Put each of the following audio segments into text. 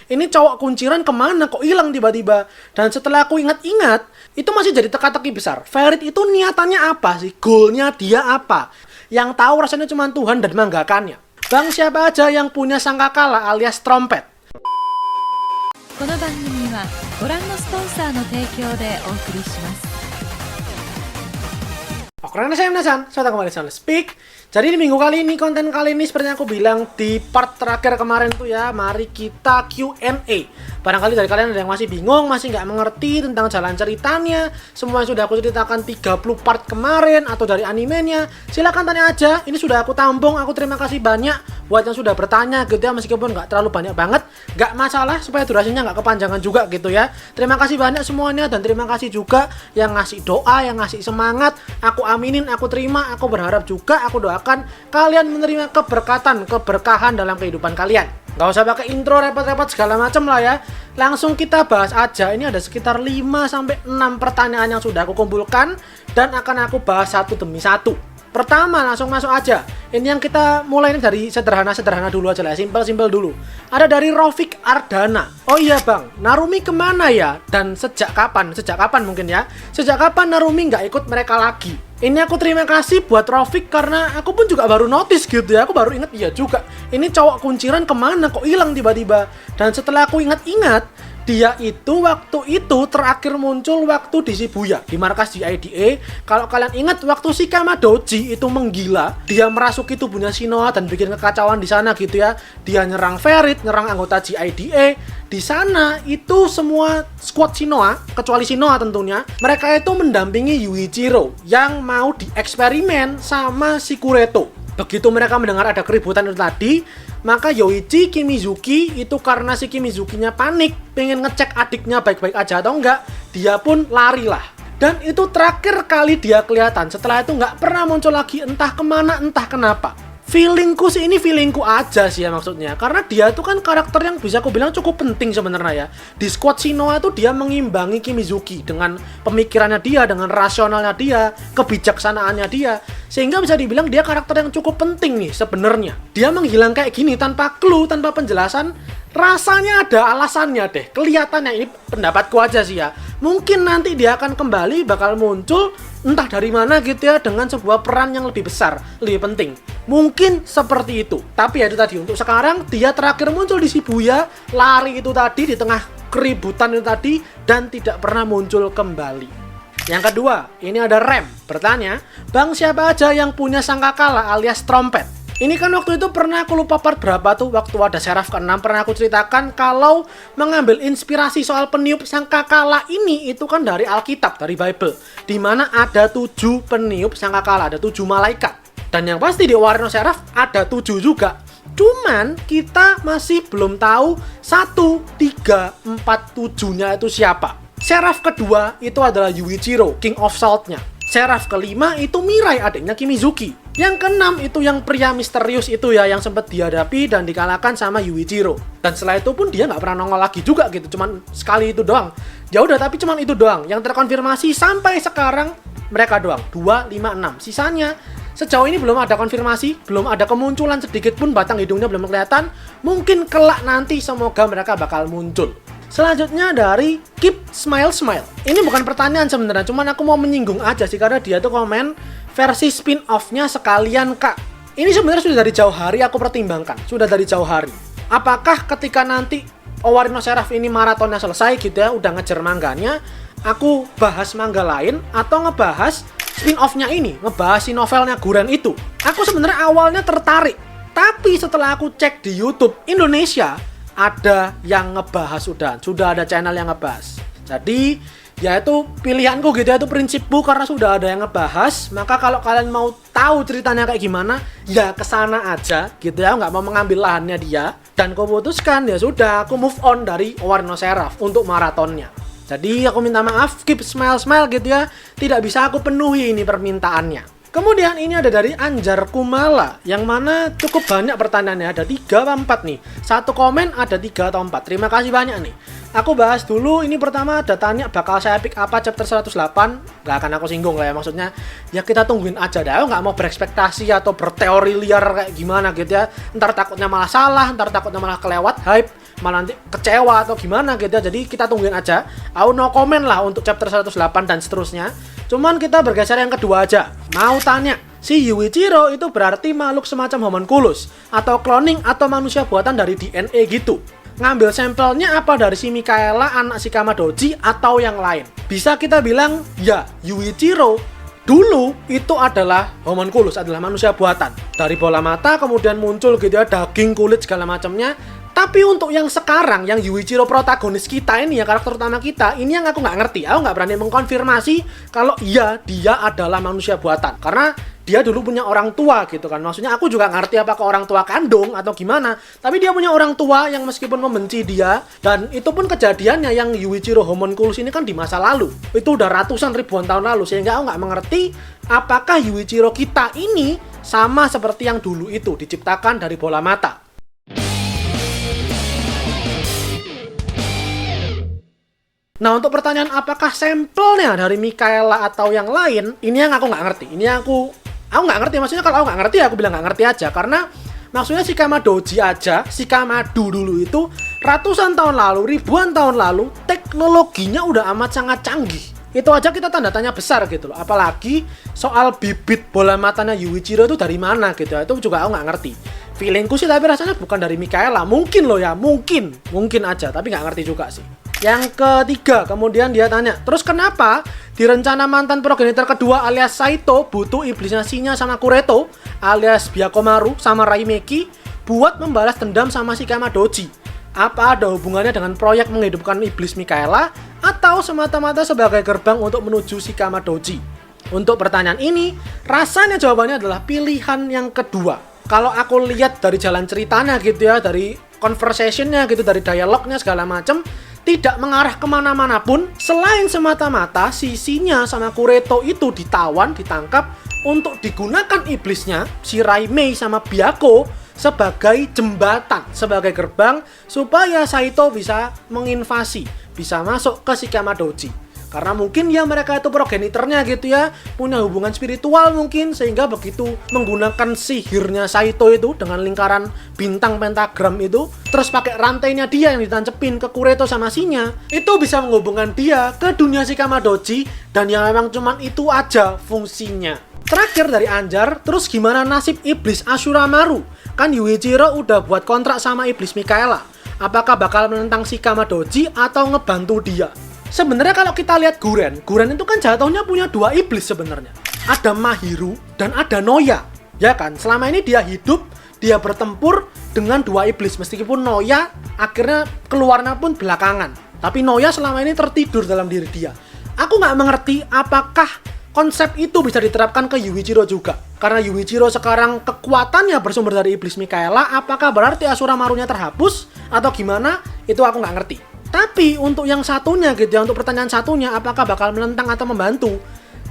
Ini cowok kunciran kemana kok hilang tiba-tiba. Dan setelah aku ingat-ingat, itu masih jadi teka-teki besar. Ferit itu niatannya apa sih? Goalnya dia apa? Yang tahu rasanya cuma Tuhan dan manggakannya. Bang siapa aja yang punya sangkakala alias trompet? この番組はご覧のスポンサーの提供でお送りします。 Oke, saya Nasan, saya kembali di Speak. Jadi di minggu kali ini, konten kali ini seperti yang aku bilang di part terakhir kemarin tuh ya, mari kita Q&A. Barangkali dari kalian ada yang masih bingung, masih nggak mengerti tentang jalan ceritanya, semua yang sudah aku ceritakan 30 part kemarin atau dari animenya, silahkan tanya aja. Ini sudah aku tampung, aku terima kasih banyak buat yang sudah bertanya gitu ya, meskipun nggak terlalu banyak banget, nggak masalah supaya durasinya nggak kepanjangan juga gitu ya. Terima kasih banyak semuanya dan terima kasih juga yang ngasih doa, yang ngasih semangat. Aku aminin, aku terima, aku berharap juga, aku doakan kalian menerima keberkahan dalam kehidupan kalian. Gak usah pakai intro repot-repot segala macam lah ya. Langsung kita bahas aja. Ini ada sekitar 5-6 pertanyaan yang sudah aku kumpulkan dan akan aku bahas satu demi satu. Pertama, langsung masuk aja. Ini yang kita mulai dari sederhana dulu aja lah, simpel dulu. Ada dari Rofik Ardana. Oh iya bang, Narumi kemana ya? Dan sejak kapan mungkin ya? Sejak kapan Narumi nggak ikut mereka lagi? Ini aku terima kasih buat Rofik karena aku pun juga baru notice gitu ya. Aku baru inget, iya juga. Ini cowok kunciran kemana kok hilang tiba-tiba? Dan setelah aku ingat-ingat, dia itu waktu itu terakhir muncul waktu di Shibuya, di markas JIDA. Kalau kalian ingat waktu si Kamadoji itu menggila, dia merasuki tubuhnya Shinoa dan bikin kekacauan di sana gitu ya. Dia nyerang Ferit, nyerang anggota JIDA. Di sana itu semua squad Shinoa, kecuali Shinoa tentunya, mereka itu mendampingi Yuichiro yang mau dieksperimen sama si Kureto. Begitu mereka mendengar ada keributan itu tadi, maka Yoichi Kimizuki itu karena si Kimizuki-nya panik, pengen ngecek adiknya baik-baik aja atau enggak, dia pun lari lah. Dan itu terakhir kali dia kelihatan, setelah itu nggak pernah muncul lagi, entah kemana, entah kenapa. Feelingku sih, ini feelingku aja sih ya maksudnya. Karena dia tuh kan karakter yang bisa aku bilang cukup penting sebenarnya ya. Di squad Shinoa tuh dia mengimbangi Kimizuki dengan pemikirannya dia, dengan rasionalnya dia, kebijaksanaannya dia. Sehingga bisa dibilang dia karakter yang cukup penting nih sebenarnya. Dia menghilang kayak gini tanpa clue, tanpa penjelasan, rasanya ada alasannya deh. Kelihatannya, ini pendapatku aja sih ya. Mungkin nanti dia akan kembali, bakal muncul entah dari mana gitu ya, dengan sebuah peran yang lebih besar, lebih penting. Mungkin seperti itu. Tapi ya itu tadi, untuk sekarang dia terakhir muncul di Shibuya, lari itu tadi di tengah keributan itu tadi, dan tidak pernah muncul kembali. Yang kedua, ini ada Rem bertanya, bang siapa aja yang punya sangkakala alias trompet? Ini kan waktu itu pernah aku lupa part berapa tuh, waktu ada Seraph ke-6 pernah aku ceritakan kalau mengambil inspirasi soal peniup sangkakala ini itu kan dari Alkitab, dari Bible, di mana ada 7 peniup sangkakala, ada 7 malaikat. Dan yang pasti di Warno Seraph ada 7 juga. Cuman kita masih belum tahu 1, 3, 4, 7-nya itu siapa. Seraph kedua itu adalah Yuichiro, King of Salt-nya. Seraph kelima itu Mirai, adiknya Kimizuki. Yang keenam itu yang pria misterius itu ya, yang sempat dihadapi dan dikalahkan sama Yuichiro. Dan setelah itu pun dia nggak pernah nongol lagi juga gitu, cuman sekali itu doang. Ya udah, tapi cuman itu doang yang terkonfirmasi sampai sekarang, mereka doang. 2, 5, 6. Sisanya sejauh ini belum ada konfirmasi, belum ada kemunculan sedikit pun, batang hidungnya belum kelihatan. Mungkin kelak nanti semoga mereka bakal muncul. Selanjutnya dari Keep Smile Smile. Ini bukan pertanyaan sebenarnya, cuman aku mau menyinggung aja sih karena dia tuh komen versi spin-off-nya sekalian kak. Ini sebenarnya sudah dari jauh hari aku pertimbangkan, sudah dari jauh hari. Apakah ketika nanti Owari no Seraph ini maratonnya selesai gitu ya, udah ngejar mangganya, aku bahas manga lain atau ngebahas spin-off-nya ini, ngebahas si novelnya Guren itu. Aku sebenarnya awalnya tertarik, tapi setelah aku cek di YouTube Indonesia, ada yang ngebahas, sudah ada channel yang ngebahas. Jadi ya itu pilihanku gitu ya, itu prinsipku karena sudah ada yang ngebahas. Maka kalau kalian mau tahu ceritanya kayak gimana, ya kesana aja gitu ya, nggak mau mengambil lahannya dia. Dan aku putuskan ya sudah, aku move on dari Owari no Seraph untuk maratonnya. Jadi aku minta maaf, Keep Smile Smile gitu ya, tidak bisa aku penuhi ini permintaannya. Kemudian ini ada dari Anjar Kumala, yang mana cukup banyak pertanyaannya, ada 3 atau 4 nih. Satu komen ada 3 atau 4, terima kasih banyak nih. Aku bahas dulu, ini pertama ada tanya bakal saya pick apa chapter 108. Gak akan aku singgung lah ya, maksudnya ya kita tungguin aja dah. Aku gak mau berekspektasi atau berteori liar kayak gimana gitu ya. Ntar takutnya malah salah, ntar takutnya malah kelewat hype. malah nanti kecewa atau gimana gitu ya. Jadi kita tungguin aja. Aku no comment lah untuk chapter 108 dan seterusnya. Cuman kita bergeser yang kedua aja. Mau tanya, si Yuichiro itu berarti makhluk semacam homunculus atau cloning atau manusia buatan dari DNA gitu. Ngambil sampelnya apa dari si Mikaela anak si Kamadoji atau yang lain? Bisa kita bilang ya, Yuichiro dulu itu adalah homunculus, adalah manusia buatan. Dari bola mata kemudian muncul gitu ya, daging, kulit segala macamnya. Tapi untuk yang sekarang, yang Yuichiro protagonis kita ini ya, karakter utama kita, ini yang aku nggak ngerti. Aku nggak berani mengkonfirmasi kalau iya dia adalah manusia buatan. Karena dia dulu punya orang tua gitu kan. Maksudnya aku juga ngerti apakah orang tua kandung atau gimana. Tapi dia punya orang tua yang meskipun membenci dia. Dan itu pun kejadiannya yang Yuichiro homunculus ini kan di masa lalu. Itu udah ratusan ribuan tahun lalu. Sehingga aku nggak mengerti apakah Yuichiro kita ini sama seperti yang dulu itu diciptakan dari bola mata. Nah, untuk pertanyaan apakah sampelnya dari Mikaela atau yang lain, ini yang aku nggak ngerti. Ini aku nggak ngerti. Maksudnya kalau aku nggak ngerti, aku bilang nggak ngerti aja. Karena maksudnya si Kamadoji aja, si Kamado dulu itu ratusan tahun lalu, ribuan tahun lalu, teknologinya udah amat sangat canggih. Itu aja kita tanda tanya besar gitu loh. Apalagi soal bibit bola matanya Yuichiro itu dari mana gitu. Itu juga aku nggak ngerti. Feelingku sih tapi rasanya bukan dari Mikaela. Mungkin loh ya, mungkin aja. Tapi nggak ngerti juga sih. Yang ketiga, kemudian dia tanya, terus kenapa di rencana mantan progenitor kedua alias Saito butuh iblisnya Shinya sama Kureto alias Byakumaru sama Raimeki buat membalas dendam sama si Kamadoji? Apa ada hubungannya dengan proyek menghidupkan iblis Mikaela atau semata-mata sebagai gerbang untuk menuju si Kamadoji? Untuk pertanyaan ini, rasanya jawabannya adalah pilihan yang kedua. Kalau aku lihat dari jalan ceritanya gitu ya, dari conversationnya gitu, dari dialognya segala macem, tidak mengarah kemana-mana pun selain semata-mata sisinya sama Kureto itu ditawan, ditangkap untuk digunakan iblisnya si Raimei sama Byako sebagai jembatan, sebagai gerbang supaya Saito bisa menginvasi, bisa masuk ke si Kamadoji. Karena mungkin ya mereka itu progenitornya gitu ya, punya hubungan spiritual mungkin, sehingga begitu menggunakan sihirnya Saito itu dengan lingkaran bintang pentagram itu, terus pakai rantainya dia yang ditancepin ke Kureto sama Shinya, itu bisa menghubungkan dia ke dunia si Kamadoji, dan yang memang cuman itu aja fungsinya. Terakhir dari Anjar, terus gimana nasib iblis Ashura Maru? Kan Yuichiro udah buat kontrak sama iblis Mikaela. Apakah bakal menentang si Kamadoji atau ngebantu dia? Sebenarnya kalau kita lihat Guren itu kan jatuhnya punya dua iblis sebenarnya. Ada Mahiru dan ada Noya. Ya kan? Selama ini dia hidup, dia bertempur dengan dua iblis. Meskipun Noya akhirnya keluarnya pun belakangan. Tapi Noya selama ini tertidur dalam diri dia. Aku nggak mengerti apakah konsep itu bisa diterapkan ke Yuichiro juga. Karena Yuichiro sekarang kekuatannya bersumber dari iblis Mikaela. Apakah berarti Ashura Marunya terhapus? Atau gimana? Itu aku nggak ngerti. Tapi untuk yang satunya gitu ya, untuk pertanyaan satunya apakah bakal menentang atau membantu?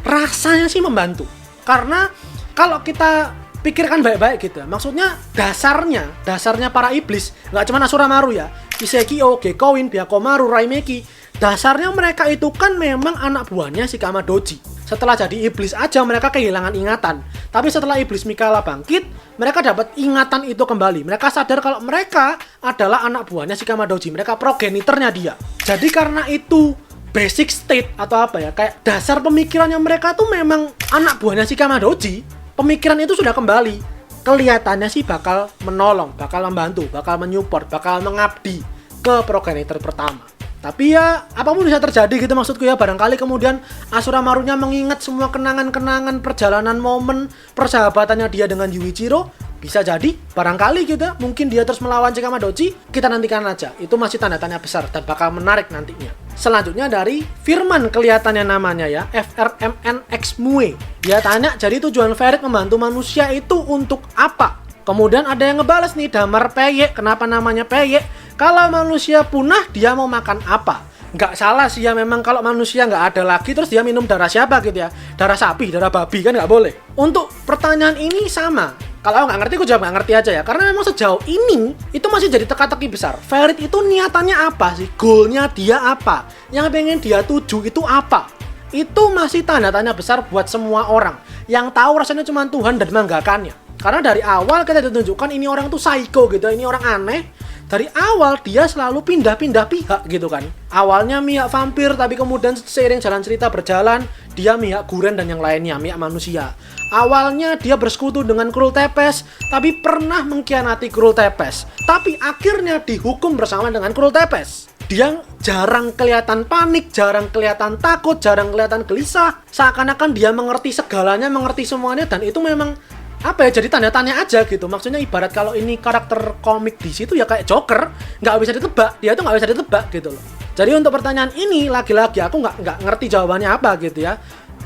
Rasanya sih membantu. Karena kalau kita pikirkan baik-baik gitu ya, maksudnya dasarnya para iblis, nggak cuma Ashura Maru ya, Isekio, Gekouin, Byakumaru, Raimeki, dasarnya mereka itu kan memang anak buahnya si Kamadoji. Setelah jadi iblis aja mereka kehilangan ingatan. Tapi setelah iblis Mikaela bangkit, mereka dapat ingatan itu kembali. Mereka sadar kalau mereka adalah anak buahnya si Kamadoji. Mereka progenitornya dia. Jadi karena itu basic state atau apa ya, kayak dasar pemikirannya mereka tuh memang anak buahnya si Kamadoji. Pemikiran itu sudah kembali. Kelihatannya sih bakal menolong, bakal membantu, bakal menyupport, bakal mengabdi ke progenitor pertama. Tapi ya, apapun bisa terjadi gitu maksudku ya. Barangkali kemudian Ashura Marunya mengingat semua kenangan-kenangan perjalanan momen persahabatannya dia dengan Yuichiro. Bisa jadi, barangkali gitu. Mungkin dia terus melawan si Kamadoji. Kita nantikan aja. Itu masih tanda tanya besar dan bakal menarik nantinya. Selanjutnya dari Firman kelihatannya namanya ya, FRMNX Mue. Dia tanya, jadi tujuan Ferit membantu manusia itu untuk apa? Kemudian ada yang ngebales nih, Damar Peyek. Kenapa namanya Peyek? Kalau manusia punah, dia mau makan apa? Nggak salah sih ya, memang kalau manusia nggak ada lagi, terus dia minum darah siapa gitu ya? Darah sapi, darah babi, kan nggak boleh. Untuk pertanyaan ini sama. Kalau aku nggak ngerti, aku jawab nggak ngerti aja ya. Karena memang sejauh ini, itu masih jadi teka-teki besar. Ferit itu niatannya apa sih? Goalnya dia apa? Yang pengen dia tuju itu apa? Itu masih tanda tanya besar buat semua orang. Yang tahu rasanya cuma Tuhan dan menggakannya. Karena dari awal kita ditunjukkan ini orang tuh psycho gitu, ini orang aneh. Dari awal dia selalu pindah-pindah pihak gitu kan. Awalnya mihak vampir, tapi kemudian seiring jalan cerita berjalan, dia mihak Guren dan yang lainnya, mihak manusia. Awalnya dia bersekutu dengan Krul Tepes, tapi pernah mengkhianati Krul Tepes. Tapi akhirnya dihukum bersama dengan Krul Tepes. Dia jarang kelihatan panik, jarang kelihatan takut, jarang kelihatan gelisah. Seakan-akan dia mengerti segalanya, mengerti semuanya, dan itu memang apa ya, jadi tanda tanya aja gitu. Maksudnya ibarat kalau ini karakter komik di situ ya kayak Joker, nggak bisa ditebak, dia tuh nggak bisa ditebak gitu loh. Jadi untuk pertanyaan ini lagi-lagi aku nggak ngerti jawabannya apa gitu ya.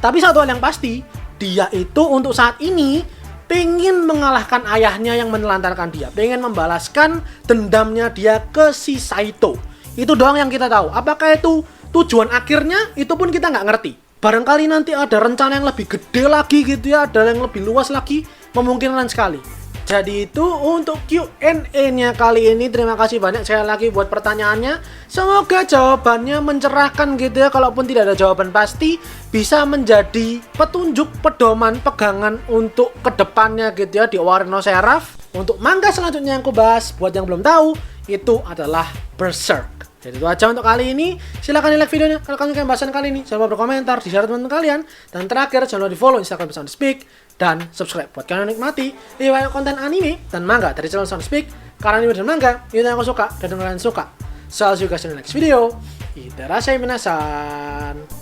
Tapi satu hal yang pasti, dia itu untuk saat ini pengen mengalahkan ayahnya yang menelantarkan dia, pengen membalaskan dendamnya dia ke si Saito. Itu doang yang kita tahu. Apakah itu tujuan akhirnya, itu pun kita nggak ngerti. Barangkali nanti ada rencana yang lebih gede lagi gitu ya, ada yang lebih luas lagi, memungkinkan sekali. Jadi itu untuk Q&A-nya kali ini. Terima kasih banyak sekali lagi buat pertanyaannya. Semoga jawabannya mencerahkan gitu ya. Kalaupun tidak ada jawaban pasti, bisa menjadi petunjuk, pedoman, pegangan untuk kedepannya gitu ya di Warno Seraph. Untuk manga selanjutnya yang aku bahas, buat yang belum tahu, itu adalah Berserk. Jadi itu aja untuk kali ini. Silahkan like videonya kalau kalian suka bahasan kali ini. Jangan lupa berkomentar, di-share teman-teman kalian. Dan terakhir, jangan lupa di-follow Instagram Soundspeak dan subscribe buat kalian yang nikmati riwayat konten anime dan manga dari channel Soundspeak. Karena anime dan manga itu yang aku suka dan kalian suka. So, I'll see you guys in the next video. Itadashii minasan.